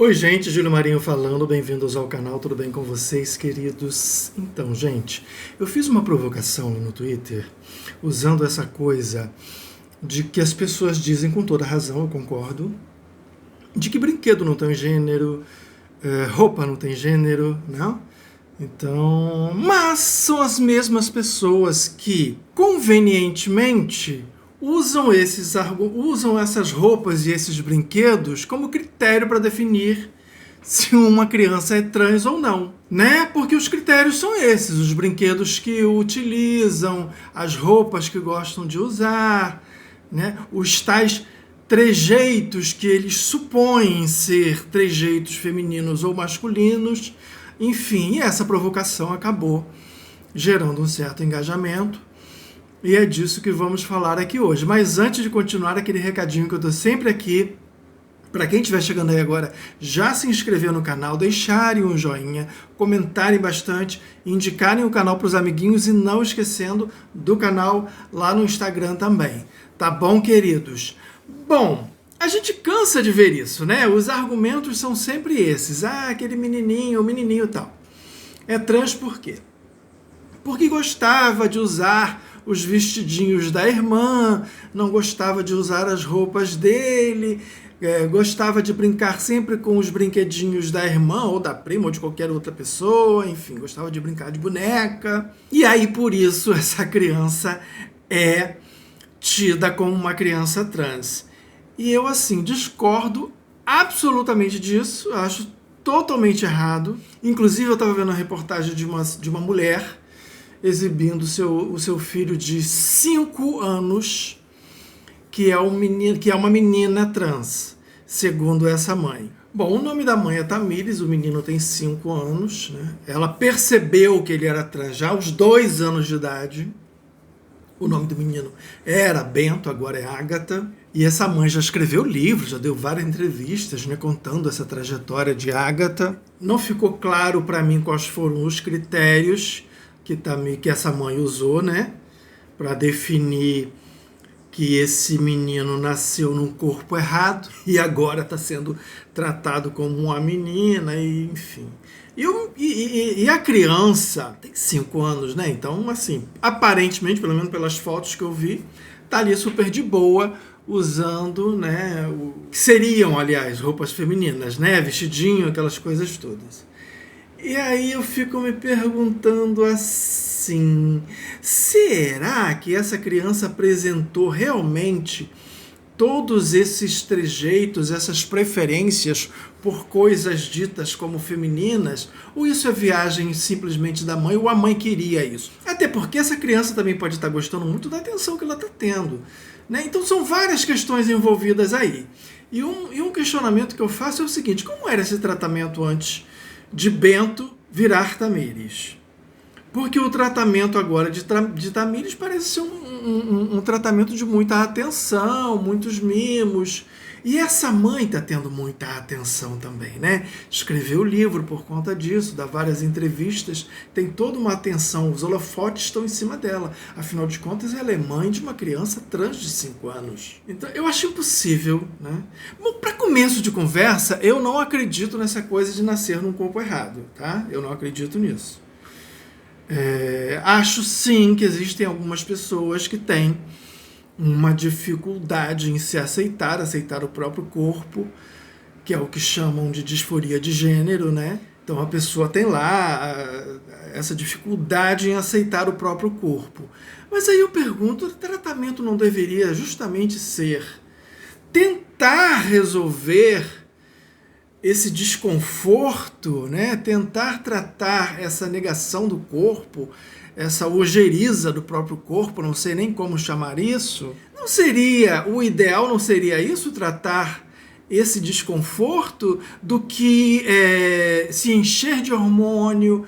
Oi gente, Júlio Marinho falando, bem-vindos ao canal, tudo bem com vocês, queridos? Então, gente, eu fiz uma provocação no Twitter, usando essa coisa de que as pessoas dizem com toda razão, eu concordo, de que brinquedo não tem gênero, roupa não tem gênero, não? Então, mas são as mesmas pessoas que, convenientemente, usam essas roupas e esses brinquedos como critério para definir se uma criança é trans ou não, né? Porque os critérios são esses, os brinquedos que utilizam, as roupas que gostam de usar, né? Os tais trejeitos que eles supõem ser trejeitos femininos ou masculinos, enfim, e essa provocação acabou gerando um certo engajamento. E é disso que vamos falar aqui hoje. Mas antes de continuar, aquele recadinho que eu dou sempre aqui, para quem estiver chegando aí agora, já se inscrever no canal, deixarem um joinha, comentarem bastante, indicarem o canal para os amiguinhos e não esquecendo do canal lá no Instagram também. Tá bom, queridos? Bom, a gente cansa de ver isso, né? Os argumentos são sempre esses. Ah, aquele menininho, o menininho e tal. É trans por quê? Porque gostava de usar os vestidinhos da irmã, não gostava de usar as roupas dele, gostava de brincar sempre com os brinquedinhos da irmã, ou da prima, ou de qualquer outra pessoa, enfim, gostava de brincar de boneca. E aí, por isso, essa criança é tida como uma criança trans. E eu, assim, discordo absolutamente disso, acho totalmente errado. Inclusive, eu estava vendo uma reportagem de uma mulher exibindo o seu filho de 5 anos, que é uma menina trans, segundo essa mãe. Bom, o nome da mãe é Tamires, o menino tem 5 anos, né? Ela percebeu que ele era trans já aos 2 anos de idade. O nome do menino era Bento, agora é Ágata. E essa mãe já escreveu livros, já deu várias entrevistas, né, contando essa trajetória de Ágata. Não ficou claro para mim quais foram os critérios que essa mãe usou, né, para definir que esse menino nasceu num corpo errado e agora está sendo tratado como uma menina, e, enfim. E a criança tem 5 anos, né? Então, assim, aparentemente, pelo menos pelas fotos que eu vi, tá ali super de boa, usando, né, que seriam, aliás, roupas femininas, né? Vestidinho, aquelas coisas todas. E aí eu fico me perguntando assim, será que essa criança apresentou realmente todos esses trejeitos, essas preferências por coisas ditas como femininas? Ou isso é viagem simplesmente da mãe, ou a mãe queria isso? Até porque essa criança também pode estar gostando muito da atenção que ela está tendo, né? Então são várias questões envolvidas aí. E um questionamento que eu faço é o seguinte, como era esse tratamento antes de Bento virar Tamires? Porque o tratamento agora de Tamires parece ser um tratamento de muita atenção, muitos mimos. E essa mãe está tendo muita atenção também, né? Escreveu o livro por conta disso, dá várias entrevistas, tem toda uma atenção, os holofotes estão em cima dela. Afinal de contas, ela é mãe de uma criança trans de 5 anos. Então, eu acho impossível, né? Bom, para começo de conversa, eu não acredito nessa coisa de nascer num corpo errado, tá? Eu não acredito nisso. Acho sim que existem algumas pessoas que têm uma dificuldade em se aceitar o próprio corpo, que é o que chamam de disforia de gênero, né? Então a pessoa tem lá essa dificuldade em aceitar o próprio corpo. Mas aí eu pergunto, o tratamento não deveria justamente ser tentar resolver esse desconforto, né? Tentar tratar essa negação do corpo, essa ojeriza do próprio corpo, não sei nem como chamar isso. Não seria, o ideal não seria isso, tratar esse desconforto, do que se encher de hormônio,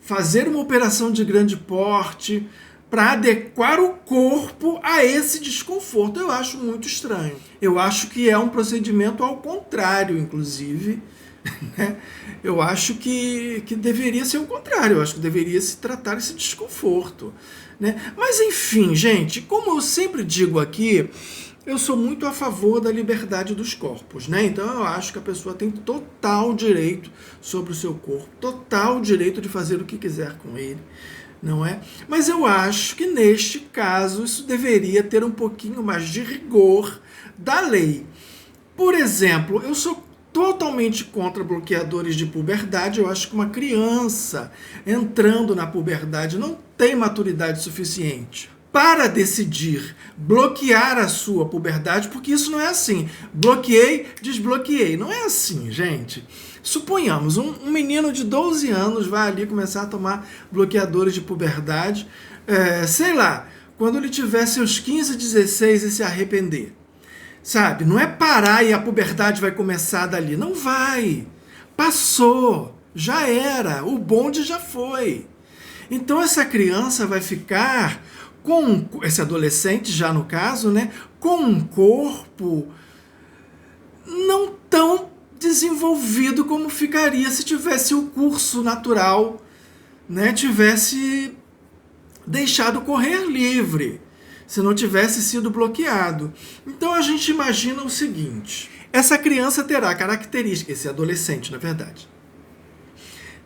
fazer uma operação de grande porte para adequar o corpo a esse desconforto? Eu acho muito estranho. Eu acho que é um procedimento ao contrário, inclusive, né? Eu acho que deveria ser o contrário. Eu acho que deveria se tratar esse desconforto, né? Mas enfim, gente, como eu sempre digo aqui, eu sou muito a favor da liberdade dos corpos, né? Então eu acho que a pessoa tem total direito sobre o seu corpo, total direito de fazer o que quiser com ele, não é? Mas eu acho que neste caso isso deveria ter um pouquinho mais de rigor da lei. Por exemplo, eu sou totalmente contra bloqueadores de puberdade. Eu acho que uma criança entrando na puberdade não tem maturidade suficiente para decidir bloquear a sua puberdade, porque isso não é assim. Bloqueei, desbloqueei. Não é assim, gente. Suponhamos, um menino de 12 anos vai ali começar a tomar bloqueadores de puberdade, sei lá, quando ele tiver seus 15, 16 e se arrepender. Sabe, não é parar e a puberdade vai começar dali. Não vai. Passou. Já era. O bonde já foi. Então essa criança vai ficar esse adolescente já no caso, né, com um corpo não tão desenvolvido como ficaria se tivesse o curso natural, né, tivesse deixado correr livre, se não tivesse sido bloqueado. Então a gente imagina o seguinte: essa criança terá características, esse adolescente, na verdade,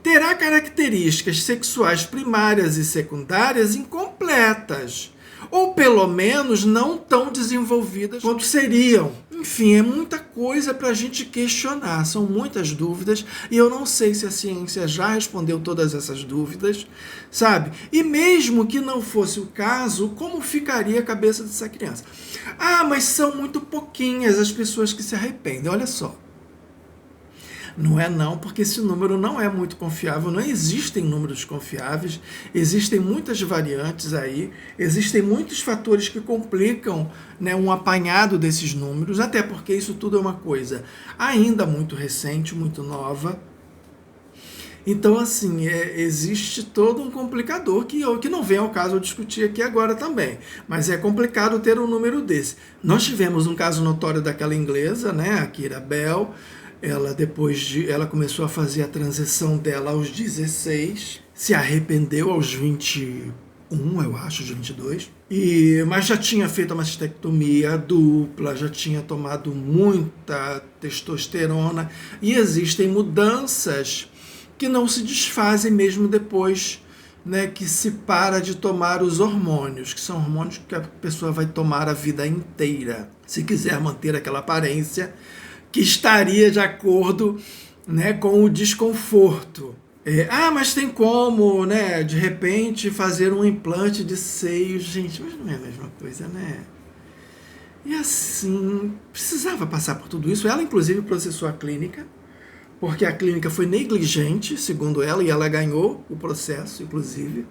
terá características sexuais primárias e secundárias incompletas, ou pelo menos não tão desenvolvidas quanto seriam. Enfim, é muita coisa para a gente questionar, são muitas dúvidas, e eu não sei se a ciência já respondeu todas essas dúvidas, sabe? E mesmo que não fosse o caso, como ficaria a cabeça dessa criança? Ah, mas são muito pouquinhas as pessoas que se arrependem, olha só. Não é não, porque esse número não é muito confiável, não existem números confiáveis, existem muitas variantes aí, existem muitos fatores que complicam, né, um apanhado desses números, até porque isso tudo é uma coisa ainda muito recente, muito nova. Então, assim, existe todo um complicador que não vem ao caso eu discutir aqui agora também, mas é complicado ter um número desse. Nós tivemos um caso notório daquela inglesa, né, a Keira Bell. Ela começou a fazer a transição dela aos 16, se arrependeu aos 21, eu acho, aos 22, mas já tinha feito uma mastectomia dupla, já tinha tomado muita testosterona, e existem mudanças que não se desfazem mesmo depois, né, que se para de tomar os hormônios, que são hormônios que a pessoa vai tomar a vida inteira, se quiser manter aquela aparência que estaria de acordo, né, com o desconforto. Mas tem como, né, de repente fazer um implante de seios. Gente, mas não é a mesma coisa, né? E assim, precisava passar por tudo isso. Ela, inclusive, processou a clínica, porque a clínica foi negligente, segundo ela, e ela ganhou o processo, inclusive,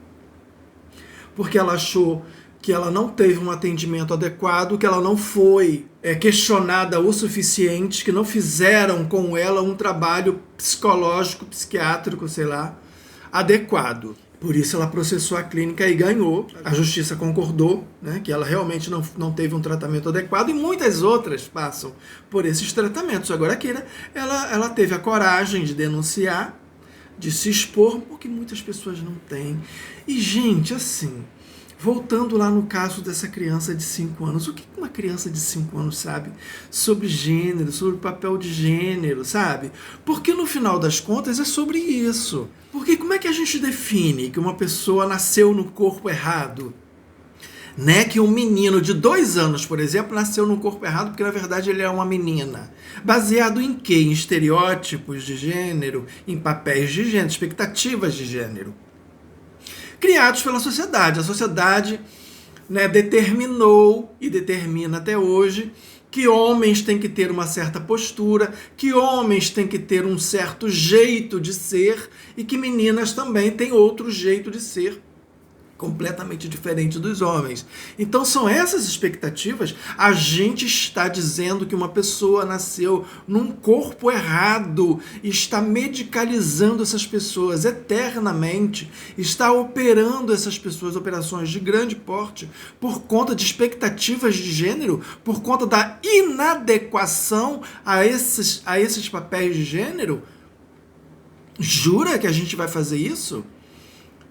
porque ela achou que ela não teve um atendimento adequado, que ela não foi questionada o suficiente, que não fizeram com ela um trabalho psicológico, psiquiátrico, sei lá, adequado. Por isso ela processou a clínica e ganhou. A justiça concordou, né, que ela realmente não teve um tratamento adequado, e muitas outras passam por esses tratamentos. Agora aqui, né, ela teve a coragem de denunciar, de se expor, porque muitas pessoas não têm. E, gente, assim, voltando lá no caso dessa criança de 5 anos, o que uma criança de 5 anos sabe sobre gênero, sobre o papel de gênero, sabe? Porque no final das contas é sobre isso. Porque como é que a gente define que uma pessoa nasceu no corpo errado? Né? Que um menino de 2 anos, por exemplo, nasceu no corpo errado porque na verdade ele é uma menina. Baseado em quê? Em estereótipos de gênero, em papéis de gênero, expectativas de gênero, criados pela sociedade. A sociedade, né, determinou e determina até hoje que homens têm que ter uma certa postura, que homens têm que ter um certo jeito de ser, e que meninas também têm outro jeito de ser, completamente diferente dos homens. Então são essas expectativas. A gente está dizendo que uma pessoa nasceu num corpo errado, está medicalizando essas pessoas eternamente, está operando essas pessoas, operações de grande porte, por conta de expectativas de gênero, por conta da inadequação a esses papéis de gênero. Jura que a gente vai fazer isso?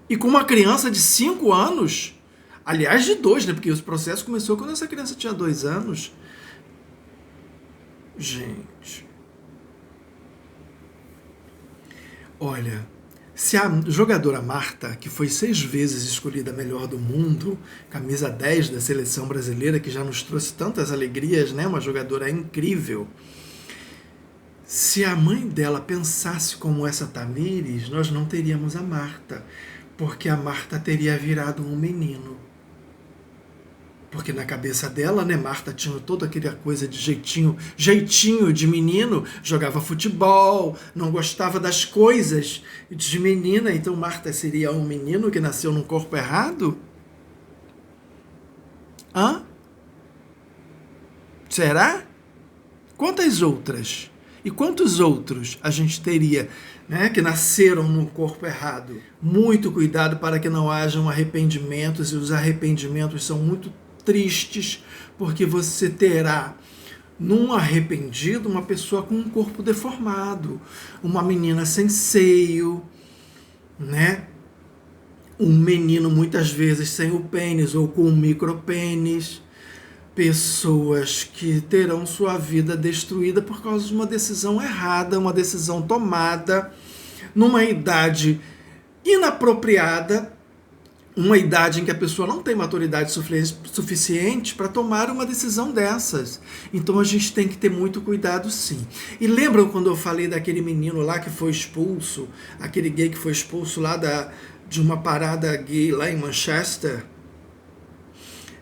E com uma criança de 5 anos, aliás de 2, né? Porque o processo começou quando essa criança tinha 2 anos. Gente, olha, se a jogadora Marta, que foi 6 vezes escolhida a melhor do mundo, camisa 10 da seleção brasileira, que já nos trouxe tantas alegrias, né? Uma jogadora incrível. Se a mãe dela pensasse como essa Tamires, nós não teríamos a Marta, porque a Marta teria virado um menino. Porque na cabeça dela, né, Marta tinha toda aquela coisa de jeitinho de menino, jogava futebol, não gostava das coisas de menina, então Marta seria um menino que nasceu num corpo errado? Hã? Será? Quantas outras? E quantos outros a gente teria, né, que nasceram num corpo errado? Muito cuidado para que não hajam arrependimentos, e os arrependimentos são muito tristes, porque você terá num arrependido uma pessoa com um corpo deformado, uma menina sem seio, né? Um menino muitas vezes sem o pênis ou com um micropênis, pessoas que terão sua vida destruída por causa de uma decisão errada, uma decisão tomada numa idade inapropriada, uma idade em que a pessoa não tem maturidade suficiente para tomar uma decisão dessas. Então a gente tem que ter muito cuidado, sim. E lembram quando eu falei daquele menino lá que foi expulso, aquele gay que foi expulso lá de uma parada gay lá em Manchester?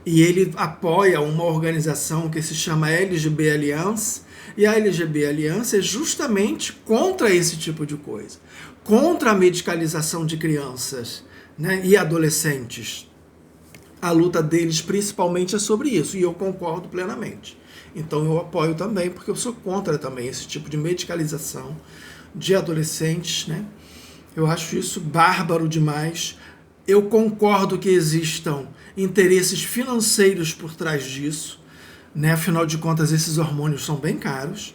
E ele apoia uma organização que se chama LGB Alliance, e a LGB Alliance é justamente contra esse tipo de coisa, contra a medicalização de crianças, né, e adolescentes. A luta deles principalmente é sobre isso, e eu concordo plenamente. Então eu apoio também, porque eu sou contra também esse tipo de medicalização de adolescentes, né? Eu acho isso bárbaro demais. Eu concordo que existam interesses financeiros por trás disso, né? Afinal de contas, esses hormônios são bem caros.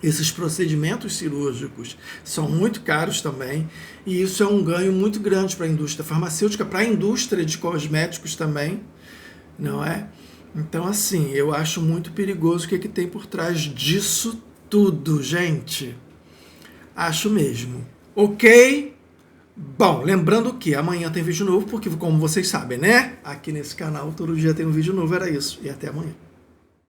Esses procedimentos cirúrgicos são muito caros também, e isso é um ganho muito grande para a indústria farmacêutica, para a indústria de cosméticos também, não é? Então, assim, eu acho muito perigoso o que tem por trás disso tudo, gente. Acho mesmo. Ok? Bom, lembrando que amanhã tem vídeo novo, porque como vocês sabem, né? Aqui nesse canal todo dia tem um vídeo novo, era isso. E até amanhã.